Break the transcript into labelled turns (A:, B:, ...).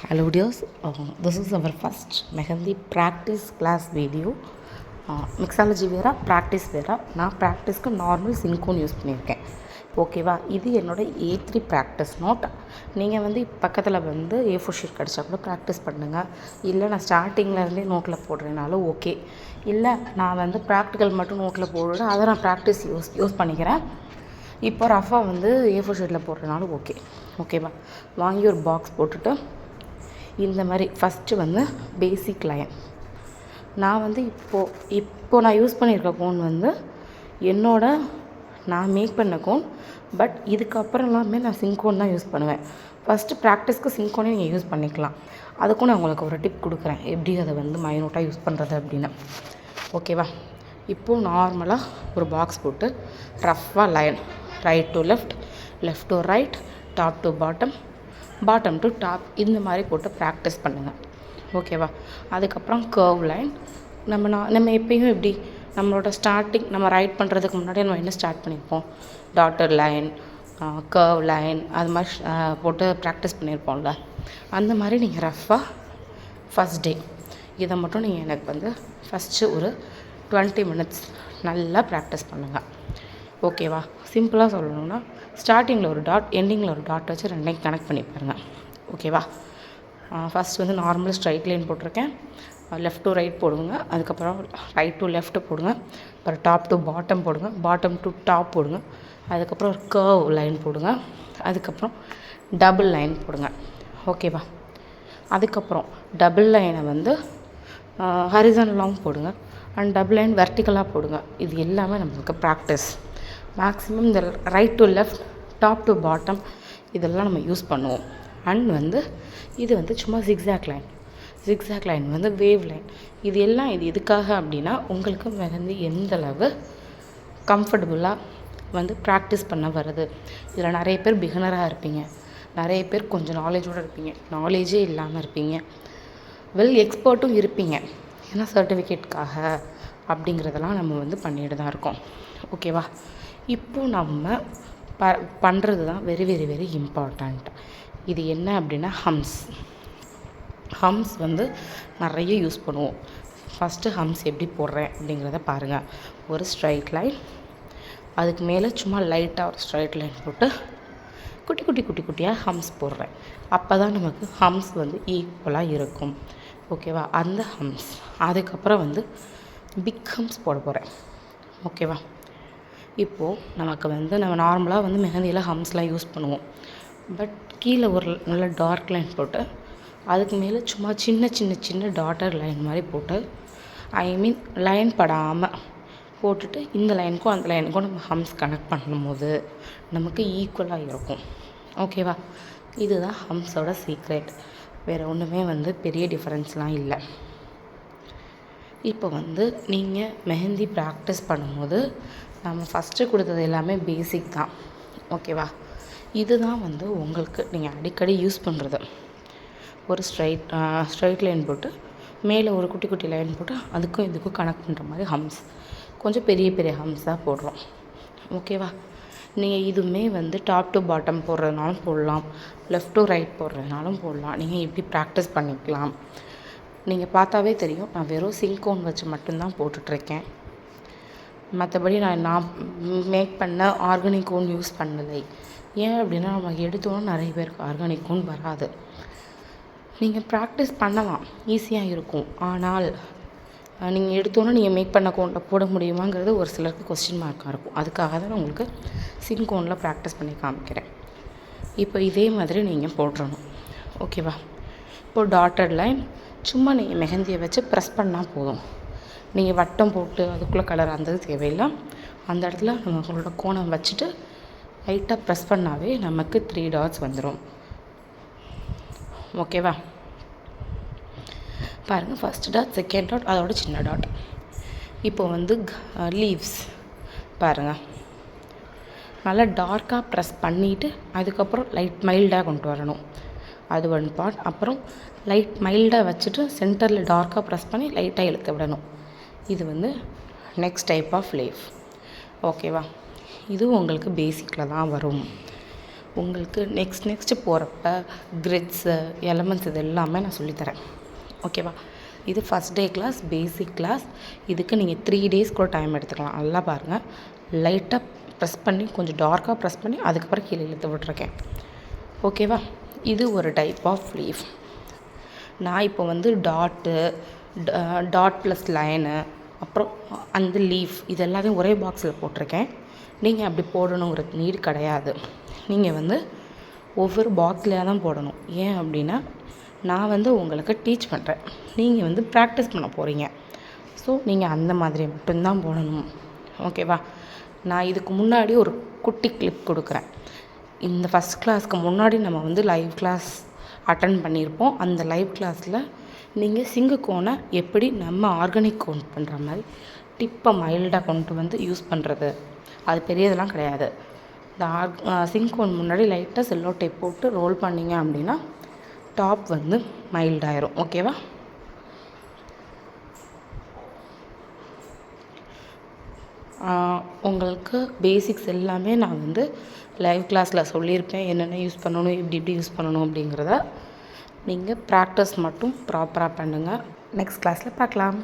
A: Hello dears, this is our first Mehendi practice class video. Mixology வேறு practice வேறு. நான் ப்ராக்டிஸ்க்கு normal சின்கோன் use பண்ணியிருக்கேன். ஓகேவா? இது என்னோடய A3 ப்ராக்டிஸ் நோட். நீங்கள் பக்கத்தில் A4 ஷீட் கிடச்சா கூட ப்ராக்டிஸ் பண்ணுங்கள். இல்லை நான் ஸ்டார்டிங்லேருந்தே நோட்டில் போடுறேனாலும் ஓகே. இல்லை நான் ப்ராக்டிக்கல் மட்டும் நோட்டில் போடுறேன், அதை நான் ப்ராக்டிஸ் யூஸ் பண்ணிக்கிறேன். இப்போ ரஃபாக A4 ஷீட்டில் போடுறதுனாலும் ஓகே. ஓகேவா? வாங்கி ஒரு பாக்ஸ் போட்டுட்டு இந்த மாதிரி ஃபஸ்ட்டு பேசிக் லைன் நான் இப்போது நான் யூஸ் பண்ணியிருக்க கோன் நான் மேக் பண்ண கோன். பட் இதுக்கப்புறம் எல்லாமே நான் சின்கோன் தான் யூஸ் பண்ணுவேன். ஃபஸ்ட்டு ப்ராக்டிஸ்க்கு சின்கோனே நீங்கள் யூஸ் பண்ணிக்கலாம். அதுக்கும் நான் உங்களுக்கு ஒரு டிப் கொடுக்குறேன், எப்படி அதை மைனூட்டாக யூஸ் பண்ணுறது அப்படின்னு. ஓகேவா? இப்போது நார்மலாக ஒரு பாக்ஸ் போட்டு ரஃப்பாக line right to left, left to right, top to bottom, bottom to top, இந்த மாதிரி போட்டு ப்ராக்டிஸ் பண்ணுங்கள். ஓகேவா? அதுக்கப்புறம் கர்வ் லைன் நம்ம எப்பயும் எப்படி நம்மளோட ஸ்டார்டிங் நம்ம ரைட் பண்ணுறதுக்கு முன்னாடி நம்ம என்ன ஸ்டார்ட் பண்ணியிருப்போம், டாட்டர் லைன், கர்வ் லைன், அது மாதிரி போட்டு ப்ராக்டிஸ் பண்ணியிருப்போம்ல. அந்த மாதிரி நீங்கள் ரஃப்பாக ஃபஸ்ட் டே இதை மட்டும் நீங்கள் எனக்கு ஃபஸ்ட்டு ஒரு 20 minutes நல்லா ப்ராக்டிஸ் பண்ணுங்கள். ஓகேவா? சிம்பிளாக சொல்லணுன்னா ஸ்டார்டிங்கில் ஒரு டாட், எண்டிங்கில் ஒரு டாட் வச்சு ரெண்டையும் கனெக்ட் பண்ணி பாருங்கள். ஓகேவா? ஃபஸ்ட் நார்மல் ஸ்ட்ரைட் லைன் போட்டிருக்கேன். லெஃப்ட் டு ரைட் போடுங்க, அதுக்கப்புறம் ரைட் டு லெஃப்ட் போடுங்க, அப்புறம் டாப் டு பாட்டம் போடுங்க, பாட்டம் டு டாப் போடுங்க, அதுக்கப்புறம் ஒரு கர்வ் லைன் போடுங்க, அதுக்கப்புறம் டபுள் லைன் போடுங்க. ஓகேவா? அதுக்கப்புறம் டபுள் லைனை ஹரிசானலாகவும் போடுங்க அண்ட் டபுள் லைன் வெர்டிக்கலாக போடுங்க. இது எல்லாமே நம்மளுக்கு ப்ராக்டிஸ். மேக்ஸிமம் இந்த right to left, top to bottom இதெல்லாம் நம்ம யூஸ் பண்ணுவோம். அண்ட் இது சும்மா ஜிக்ஸாக் லைன் வேவ் லைன். இது எதுக்காக அப்படின்னா உங்களுக்கு எந்தளவு கம்ஃபர்டபுளாக ப்ராக்டிஸ் பண்ண வருது. இதில் நிறைய பேர் பிகினராக இருப்பீங்க, நிறைய பேர் கொஞ்சம் நாலேஜோடு இருப்பீங்க, நாலேஜே இல்லாமல் இருப்பீங்க, எக்ஸ்பர்ட்டும் இருப்பீங்க. ஏன்னா சர்டிஃபிகேட்காக அப்படிங்கிறதெல்லாம் நம்ம பண்ணிட்டு தான் இருக்கோம். ஓகேவா? இப்போது நம்ம பண்ணுறது தான் வெரி வெரி வெரி இம்பார்ட்டண்ட். இது என்ன அப்படின்னா ஹம்ஸ் நிறைய யூஸ் பண்ணுவோம். ஃபஸ்ட்டு ஹம்ஸ் எப்படி போடுறேன் அப்படிங்கிறத பாருங்கள். ஒரு ஸ்ட்ரைட் லைன், அதுக்கு மேலே சும்மா லைட்டாக ஒரு ஸ்ட்ரைட் லைன் போட்டு குட்டி குட்டி குட்டி குட்டியாக ஹம்ஸ் போடுறேன். அப்போ தான் நமக்கு ஹம்ஸ் ஈக்குவலாக இருக்கும். ஓகேவா? அந்த ஹம்ஸ் அதுக்கப்புறம் பிக் ஹம்ஸ் போட போகிறேன். ஓகேவா? இப்போது நமக்கு நம்ம நார்மலாக மெஹந்தியில் ஹம்ஸ்லாம் யூஸ் பண்ணுவோம். பட் கீழே ஒரு நல்ல டார்க் லைன் போட்டு அதுக்கு மேலே சும்மா சின்ன சின்ன சின்ன டாட்டர் லைன் மாதிரி போட்டு லைன் படாமல் போட்டுட்டு இந்த லைனுக்கும் அந்த லைனுக்கும் நம்ம ஹம்ஸ் கனெக்ட் பண்ணும்போது நமக்கு ஈக்குவலாக இருக்கும். ஓகேவா? இதுதான் ஹம்ஸோட சீக்ரெட். வேறு ஒன்றுமே பெரிய டிஃப்ரென்ஸ்லாம் இல்லை. இப்போ நீங்கள் மெஹந்தி ப்ராக்டிஸ் பண்ணும்போது நம்ம ஃபஸ்ட்டு கொடுத்தது எல்லாமே பேசிக் தான். ஓகேவா? இதுதான் உங்களுக்கு நீங்கள் அடிக்கடி யூஸ் பண்ணுறது. ஒரு ஸ்ட்ரைட் லைன் போட்டு மேலே ஒரு குட்டி குட்டி லைன் போட்டு அதுக்கும் இதுக்கும் கனெக்ட் பண்ணுற மாதிரி ஹம்ஸ், கொஞ்சம் பெரிய பெரிய ஹம்ஸாக போடுறோம். ஓகேவா? நீங்கள் இதுவுமே டாப் டு பாட்டம் போடுறதுனாலும் போடலாம், லெஃப்ட் டு ரைட் போடுறதுனாலும் போடலாம். நீங்கள் இப்படி ப்ராக்டிஸ் பண்ணிக்கலாம். நீங்கள் பார்த்தாவே தெரியும், நான் வெறும் சின்கோன் வச்சு மட்டும்தான் போட்டுட்ருக்கேன். மற்றபடி நான் மேக் பண்ண ஆர்கானிக் கோன் யூஸ் பண்ணலை. ஏன் அப்படின்னா நம்ம எடுத்தோன்னா நிறைய பேருக்கு ஆர்கானிக் கோன் வராது. நீங்கள் ப்ராக்டிஸ் பண்ணலாம், ஈஸியாக இருக்கும். ஆனால் நீங்கள் எடுத்தோன்னே நீங்கள் மேக் பண்ண கோனில் போட முடியுமாங்கிறது ஒரு சிலருக்கு கொஸ்டின் மார்க்காக இருக்கும். அதுக்காக தான் நான் உங்களுக்கு சின்கோனில் ப்ராக்டிஸ் பண்ணி காமிக்கிறேன். இப்போ இதே மாதிரி நீங்கள் போட்டுறணும். ஓகேவா? இப்போது டாட்டட் லைன் சும்மா நீங்கள் மெஹந்தியை வச்சு ப்ரெஸ் பண்ணால் போதும். நீங்கள் வட்டம் போட்டு அதுக்குள்ளே கலர் அந்தது தேவையில்லை. அந்த இடத்துல நம்மளோட கோணம் வச்சுட்டு லைட்டாக ப்ரெஸ் பண்ணாவே நமக்கு 3 dots வந்துடும். ஓகேவா? பாருங்கள், ஃபஸ்ட் டாட், செகண்ட் டாட், அதோட சின்ன டாட். இப்போது லீவ்ஸ் பாருங்கள், நல்லா டார்க்காக ப்ரெஸ் பண்ணிவிட்டு அதுக்கப்புறம் லைட் மைல்டாக கொண்டு வரணும். அது ஒன் பார்ட். அப்புறம் லைட் மைல்டாக வச்சுட்டு சென்டரில் டார்க்காக ப்ரெஸ் பண்ணி லைட்டாக இழுக்க விடணும். இது நெக்ஸ்ட் டைப் ஆஃப் லீஃப். ஓகேவா? இது உங்களுக்கு பேசிக்கில் தான் வரும். உங்களுக்கு நெக்ஸ்ட்டு போகிறப்ப கிரிட்ஸு எலமெண்ட்ஸ் இது எல்லாமே நான் சொல்லித்தரேன். ஓகேவா? இது first day class, basic class. இதுக்கு நீங்கள் 3 days கூட டைம் எடுத்துக்கலாம். நல்லா பாருங்கள். லைட்டாக ப்ரெஸ் பண்ணி, கொஞ்சம் டார்க்காக ப்ரெஸ் பண்ணி அதுக்கப்புறம் கீழே இழுத்து விட்ருக்கேன். ஓகேவா? இது ஒரு டைப் ஆஃப் லீஃப். நான் இப்போ வந்து டாட் ப்ளஸ் லைனு, அப்புறம் அந்த லீஃப் இது எல்லாத்தையும் ஒரே பாக்ஸில் போட்டிருக்கேன். நீங்கள் அப்படி போடணுங்கிற நீடு கிடையாது. நீங்கள் வந்து ஒவ்வொரு பாக்ஸ்லையாக தான் போடணும். ஏன் அப்படின்னா, நான் வந்து உங்களுக்கு டீச் பண்ணுறேன், நீங்கள் வந்து ப்ராக்டிஸ் பண்ண போகிறீங்க. ஸோ நீங்கள் அந்த மாதிரி மட்டும்தான் போடணும். ஓகேவா? நான் இதுக்கு முன்னாடி ஒரு குட்டி கிளிப் கொடுக்குறேன். இந்த ஃபஸ்ட் கிளாஸ்க்கு முன்னாடி நம்ம வந்து லைவ் கிளாஸ் அட்டன் பண்ணியிருப்போம். அந்த லைவ் கிளாஸில் நீங்கள் சிங்கு கோனை எப்படி நம்ம ஆர்கானிக் கோன் பண்ணுற மாதிரி டிப்பை மைல்டாக கொண்டு வந்து யூஸ் பண்ணுறது, அது பெரியதெல்லாம் கிடையாது. இந்த சிங்க் கோன் முன்னாடி லைட்டாக செல்லோ டேப் போட்டு ரோல் பண்ணிங்க அப்படின்னா டாப் வந்து மைல்டாயிரும். ஓகேவா? உங்களுக்கு பேசிக்ஸ் எல்லாமே நான் வந்து லைவ் கிளாஸில் சொல்லியிருப்பேன். என்னென்ன யூஸ் பண்ணணும், எப்படி யூஸ் பண்ணணும் அப்படிங்கிறத. நீங்கள் ப்ராக்டிஸ் மட்டும் ப்ராப்பராக பண்ணுங்கள். நெக்ஸ்ட் கிளாஸில் பார்க்கலாம்.